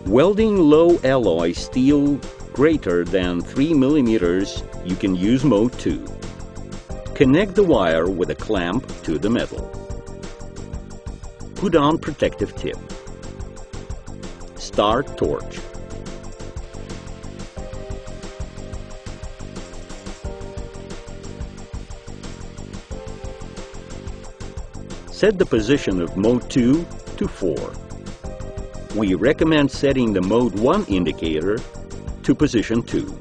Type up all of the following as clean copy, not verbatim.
Welding low alloy steel greater than 3 millimeters, you can use mode 2. Connect the wire with a clamp to the metal. Put on protective tip. Start torch. Set the position of mode 2 to 4. We recommend setting the mode 1 indicator to position 2.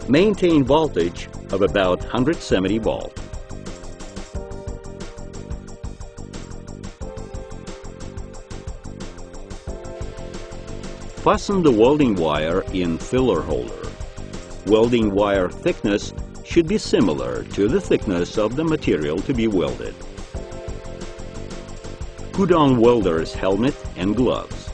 Maintain voltage of about 170 volt. Fasten the welding wire in filler holder. Welding wire thickness should be similar to the thickness of the material to be welded. Put on welder's helmet and gloves.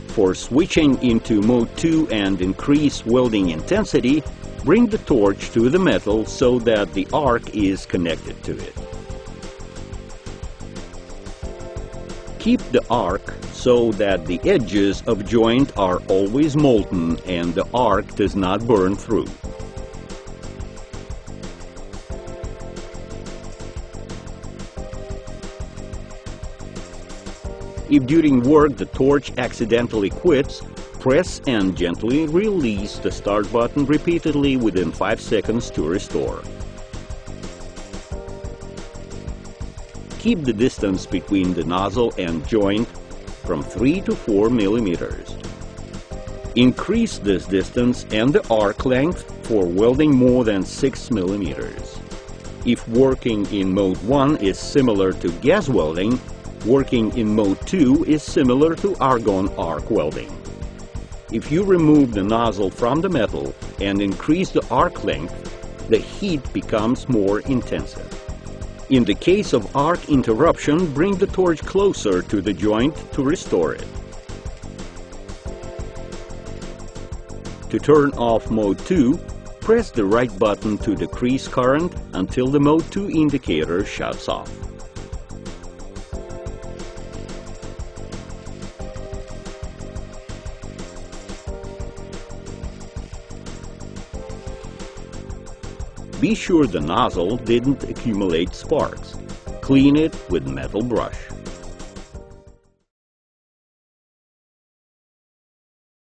For switching into mode 2 and increase welding intensity, bring the torch to the metal so that the arc is connected to it. Keep the arc so that the edges of joint are always molten and the arc does not burn through. If during work the torch accidentally quits, press and gently release the start button repeatedly within 5 seconds to restore. Keep the distance between the nozzle and joint from 3 to 4 millimeters. Increase this distance and the arc length for welding more than 6 millimeters. If working in mode 1 is similar to gas welding, working in mode 2 is similar to argon arc welding. If you remove the nozzle from the metal and increase the arc length, the heat becomes more intensive. In the case of arc interruption, bring the torch closer to the joint to restore it. To turn off mode 2, press the right button to decrease current until the mode 2 indicator shuts off. Be sure the nozzle didn't accumulate sparks. Clean it with metal brush.